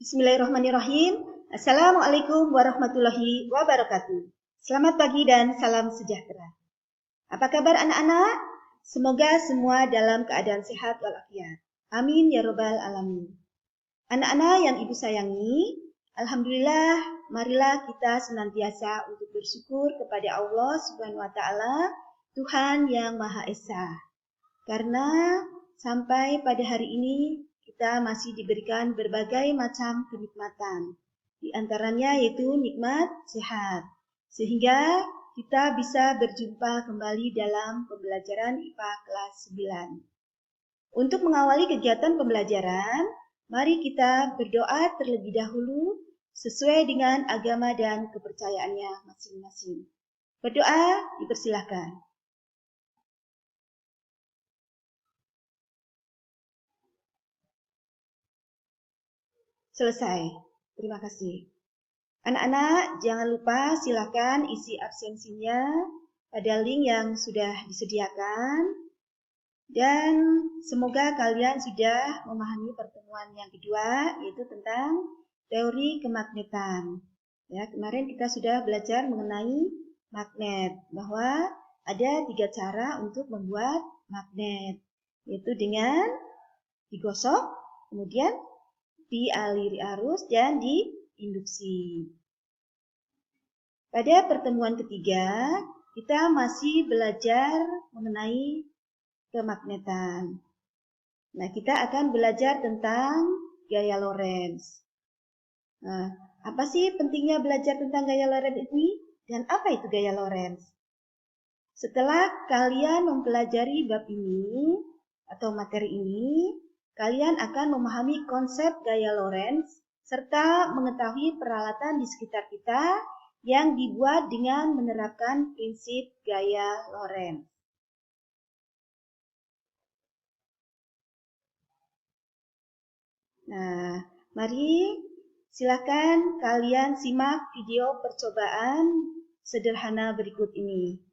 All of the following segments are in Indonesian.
Bismillahirrahmanirrahim. Assalamualaikum warahmatullahi wabarakatuh. Selamat pagi dan salam sejahtera. Apa kabar anak-anak? Semoga semua dalam keadaan sehat walafiat. Amin ya robbal alamin. Anak-anak yang ibu sayangi, alhamdulillah, marilah kita senantiasa untuk bersyukur kepada Allah Subhanahu wa taala, Tuhan yang Maha Esa. Karena sampai pada hari ini kita masih diberikan berbagai macam kenikmatan. Di antaranya yaitu nikmat sehat. Sehingga kita bisa berjumpa kembali dalam pembelajaran IPA kelas 9. Untuk mengawali kegiatan pembelajaran, mari kita berdoa terlebih dahulu sesuai dengan agama dan kepercayaannya masing-masing. Berdoa dipersilahkan. Selesai. Terima kasih. Anak-anak, jangan lupa silakan isi absensinya pada link yang sudah disediakan. Dan semoga kalian sudah memahami pertemuan yang kedua, yaitu tentang teori kemagnetan. Ya, kemarin kita sudah belajar mengenai magnet, bahwa ada 3 cara untuk membuat magnet, yaitu dengan digosok, kemudian dialiri arus, dan diinduksi. Pada pertemuan ketiga, kita masih belajar mengenai kemagnetan. Nah, kita akan belajar tentang gaya Lorentz. Nah, apa sih pentingnya belajar tentang gaya Lorentz ini? Dan apa itu gaya Lorentz? Setelah kalian mempelajari bab ini atau materi ini, kalian akan memahami konsep gaya Lorentz serta mengetahui peralatan di sekitar kita yang dibuat dengan menerapkan prinsip gaya Lorentz. Nah, mari silakan kalian simak video percobaan sederhana berikut ini.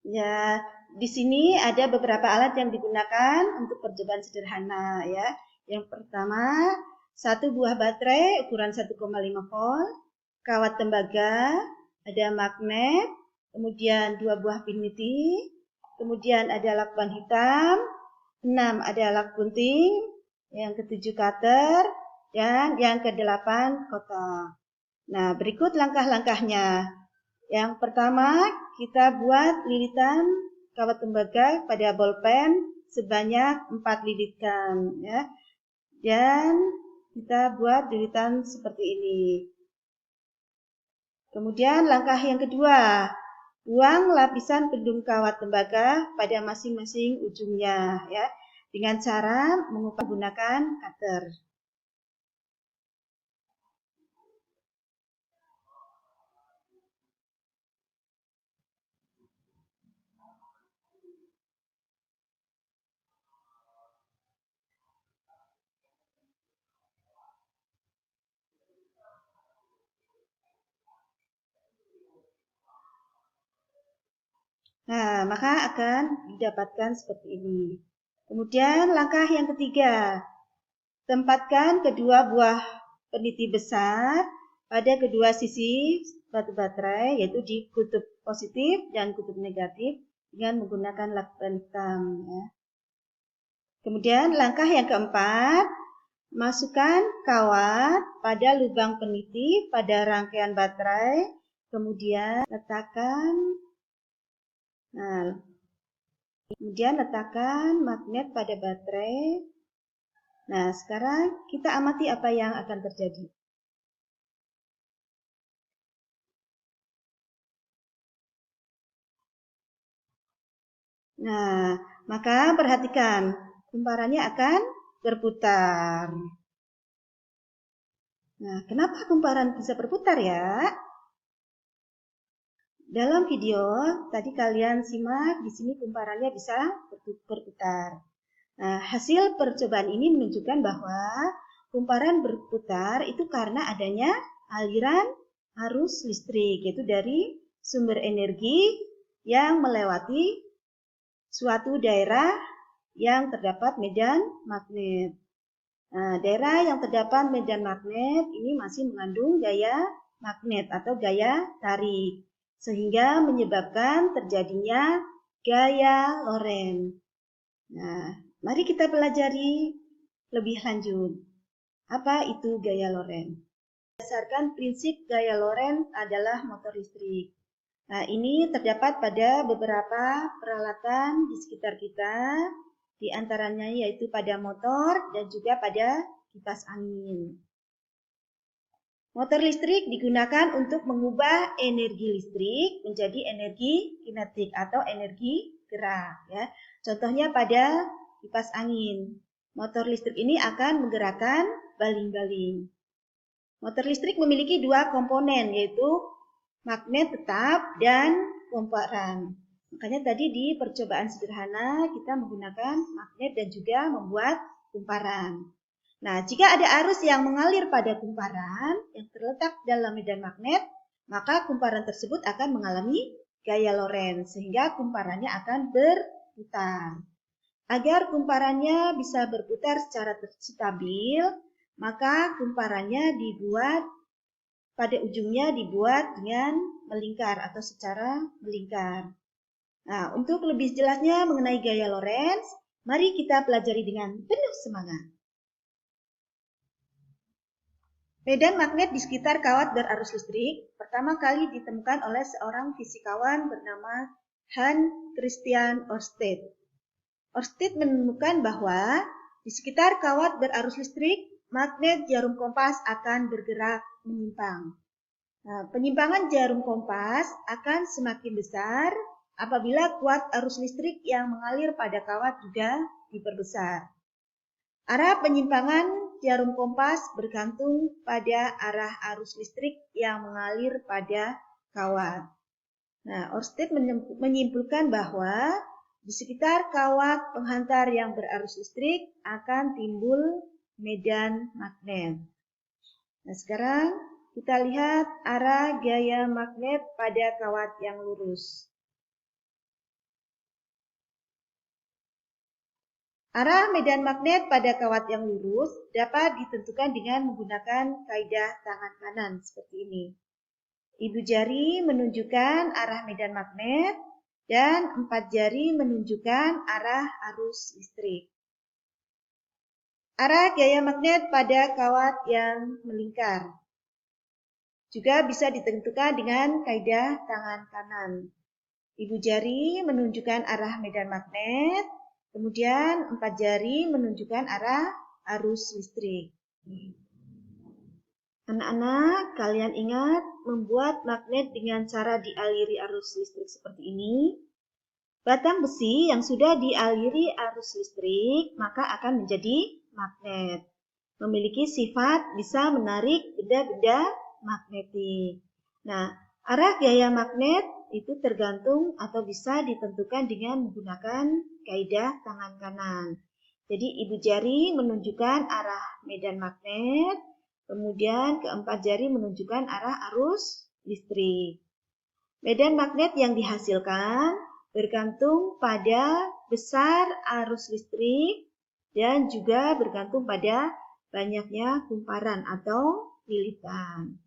Ya, di sini ada beberapa alat yang digunakan untuk percobaan sederhana ya. Yang pertama, 1 buah baterai ukuran 1,5 volt, kawat tembaga, ada magnet, kemudian 2 buah peniti, kemudian ada lakban hitam, 6 ada lak gunting, yang ke-7 cutter, dan yang ke-8 kotak. Nah, berikut langkah-langkahnya. Yang pertama, kita buat lilitan kawat tembaga pada bolpen sebanyak 4 lilitan ya. Dan kita buat lilitan seperti ini. Kemudian langkah yang kedua, buang lapisan pelindung kawat tembaga pada masing-masing ujungnya ya, dengan cara menggunakan cutter. Nah, maka akan didapatkan seperti ini. Kemudian langkah yang ketiga, tempatkan kedua buah peniti besar pada kedua sisi batu baterai, yaitu di kutub positif dan kutub negatif dengan menggunakan lakban hitam. Ya. Kemudian langkah yang keempat, masukkan kawat pada lubang peniti pada rangkaian baterai, kemudian letakkan magnet pada baterai. Nah, sekarang kita amati apa yang akan terjadi. Nah, maka perhatikan, kumparannya akan berputar. Nah, kenapa kumparan bisa berputar ya? Dalam video tadi kalian simak, di sini kumparannya bisa berputar. Nah, hasil percobaan ini menunjukkan bahwa kumparan berputar itu karena adanya aliran arus listrik, yaitu dari sumber energi yang melewati suatu daerah yang terdapat medan magnet. Nah, daerah yang terdapat medan magnet ini masih mengandung gaya magnet atau gaya tarik, sehingga menyebabkan terjadinya gaya Lorentz. Nah, mari kita pelajari lebih lanjut. Apa itu gaya Lorentz? Berdasarkan prinsip gaya Lorentz adalah motor listrik. Nah, ini terdapat pada beberapa peralatan di sekitar kita, di antaranya yaitu pada motor dan juga pada kipas angin. Motor listrik digunakan untuk mengubah energi listrik menjadi energi kinetik atau energi gerak. Ya. Contohnya pada kipas angin. Motor listrik ini akan menggerakkan baling-baling. Motor listrik memiliki dua komponen, yaitu magnet tetap dan kumparan. Makanya tadi di percobaan sederhana kita menggunakan magnet dan juga membuat kumparan. Nah, jika ada arus yang mengalir pada kumparan yang terletak dalam medan magnet, maka kumparan tersebut akan mengalami gaya Lorentz sehingga kumparannya akan berputar. Agar kumparannya bisa berputar secara stabil, maka kumparannya pada ujungnya dibuat dengan melingkar atau secara melingkar. Nah, untuk lebih jelasnya mengenai gaya Lorentz, mari kita pelajari dengan penuh semangat. Medan magnet di sekitar kawat berarus listrik pertama kali ditemukan oleh seorang fisikawan bernama Hans Christian Ørsted. Ørsted menemukan bahwa di sekitar kawat berarus listrik, magnet jarum kompas akan bergerak menyimpang. Nah, penyimpangan jarum kompas akan semakin besar apabila kuat arus listrik yang mengalir pada kawat juga diperbesar. Arah penyimpangan jarum kompas bergantung pada arah arus listrik yang mengalir pada kawat. Nah, Ørsted menyimpulkan bahwa di sekitar kawat penghantar yang berarus listrik akan timbul medan magnet. Nah, sekarang kita lihat arah gaya magnet pada kawat yang lurus. Arah medan magnet pada kawat yang lurus dapat ditentukan dengan menggunakan kaidah tangan kanan seperti ini. Ibu jari menunjukkan arah medan magnet dan 4 jari menunjukkan arah arus listrik. Arah gaya magnet pada kawat yang melingkar juga bisa ditentukan dengan kaidah tangan kanan. Ibu jari menunjukkan arah medan magnet, kemudian 4 jari menunjukkan arah arus listrik. Anak-anak, kalian ingat membuat magnet dengan cara dialiri arus listrik seperti ini? Batang besi yang sudah dialiri arus listrik maka akan menjadi magnet. Memiliki sifat bisa menarik benda-benda magnetik. Nah, arah gaya magnet itu tergantung atau bisa ditentukan dengan menggunakan kaidah tangan kanan. Jadi ibu jari menunjukkan arah medan magnet, kemudian keempat jari menunjukkan arah arus listrik. Medan magnet yang dihasilkan bergantung pada besar arus listrik dan juga bergantung pada banyaknya kumparan atau lilitan.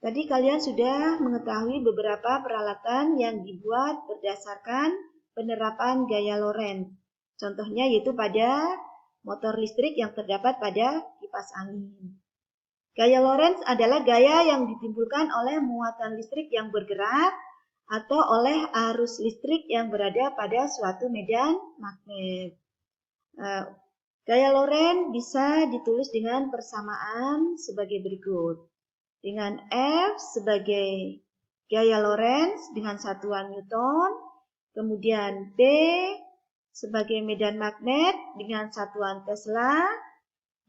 Tadi kalian sudah mengetahui beberapa peralatan yang dibuat berdasarkan penerapan gaya Lorentz. Contohnya yaitu pada motor listrik yang terdapat pada kipas angin. Gaya Lorentz adalah gaya yang ditimbulkan oleh muatan listrik yang bergerak atau oleh arus listrik yang berada pada suatu medan magnet. Gaya Lorentz bisa ditulis dengan persamaan sebagai berikut. Dengan F sebagai gaya Lorentz dengan satuan Newton, kemudian B sebagai medan magnet dengan satuan Tesla,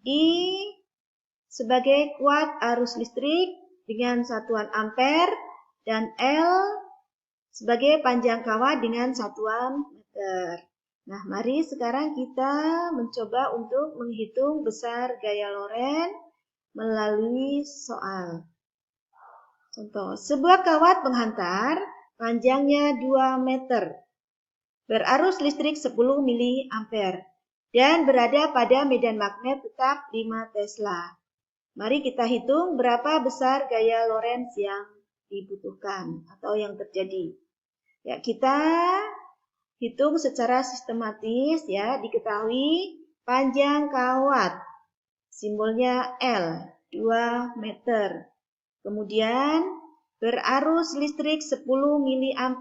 I sebagai kuat arus listrik dengan satuan ampere, dan L sebagai panjang kawat dengan satuan meter. Nah, mari sekarang kita mencoba untuk menghitung besar gaya Lorentz melalui soal. Contoh, sebuah kawat penghantar panjangnya 2 meter, berarus listrik 10 mA, dan berada pada medan magnet tetap 5 Tesla. Mari kita hitung berapa besar gaya Lorentz yang dibutuhkan atau yang terjadi. Ya, kita hitung secara sistematis ya, diketahui panjang kawat simbolnya L 2 meter. Kemudian berarus listrik 10 mA,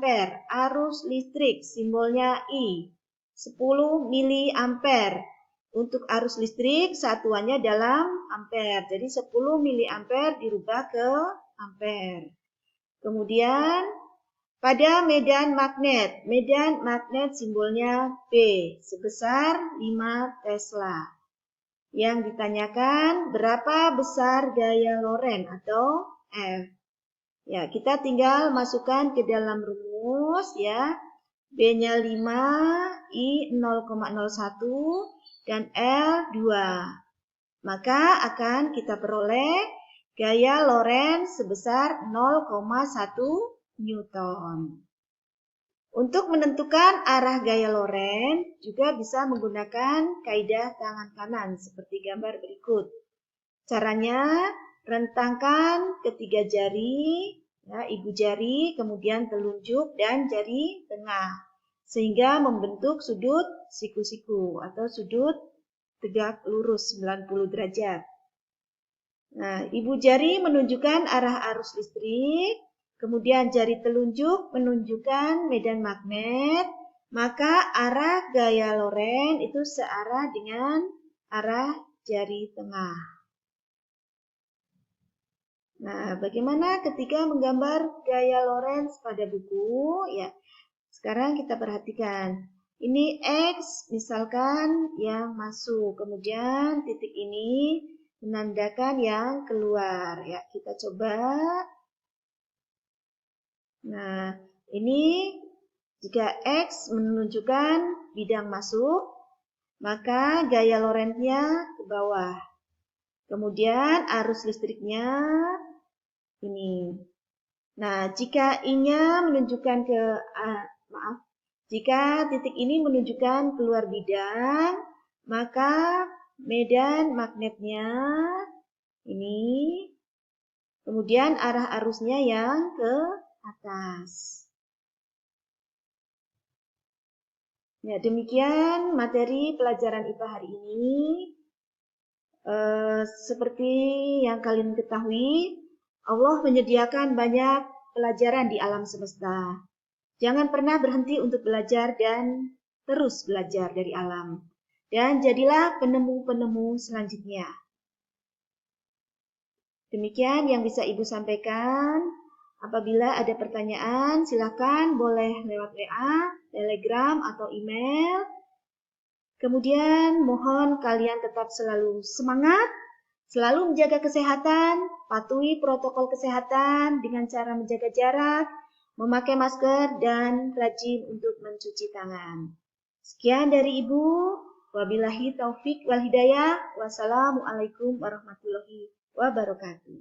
arus listrik simbolnya I 10 mA. Untuk arus listrik satuannya dalam ampere. Jadi 10 mA dirubah ke ampere. Kemudian pada medan magnet simbolnya B sebesar 5 Tesla. Yang ditanyakan berapa besar gaya Lorentz atau F. Ya, kita tinggal masukkan ke dalam rumus ya. B-nya 5, I 0,01 dan L 2. Maka akan kita peroleh gaya Lorentz sebesar 0,1 Newton. Untuk menentukan arah gaya Lorentz juga bisa menggunakan kaidah tangan kanan seperti gambar berikut. Caranya rentangkan ketiga jari, ya, ibu jari, kemudian telunjuk dan jari tengah, sehingga membentuk sudut siku-siku atau sudut tegak lurus 90 derajat. Nah, ibu jari menunjukkan arah arus listrik, kemudian jari telunjuk menunjukkan medan magnet, maka arah gaya Lorentz itu searah dengan arah jari tengah. Nah, bagaimana ketika menggambar gaya Lorentz pada buku? Ya, sekarang kita perhatikan. Ini X misalkan yang masuk, kemudian titik ini menandakan yang keluar. Ya, kita coba. Nah, ini jika X menunjukkan bidang masuk, maka gaya Lorentz-nya ke bawah. Kemudian arus listriknya ini. Nah, jika I-nya menunjukkan jika titik ini menunjukkan keluar bidang, maka medan magnetnya ini, kemudian arah arusnya yang ke atas. Ya, demikian materi pelajaran IPA hari ini. Seperti yang kalian ketahui, Allah menyediakan banyak pelajaran di alam semesta. Jangan pernah berhenti untuk belajar dan terus belajar dari alam. Dan jadilah penemu-penemu selanjutnya. Demikian yang bisa Ibu sampaikan. Apabila ada pertanyaan, silakan boleh lewat WA, Telegram, atau email. Kemudian mohon kalian tetap selalu semangat, selalu menjaga kesehatan, patuhi protokol kesehatan dengan cara menjaga jarak, memakai masker, dan rajin untuk mencuci tangan. Sekian dari Ibu. Wabillahi taufik wal hidayah. Wassalamualaikum warahmatullahi wabarakatuh.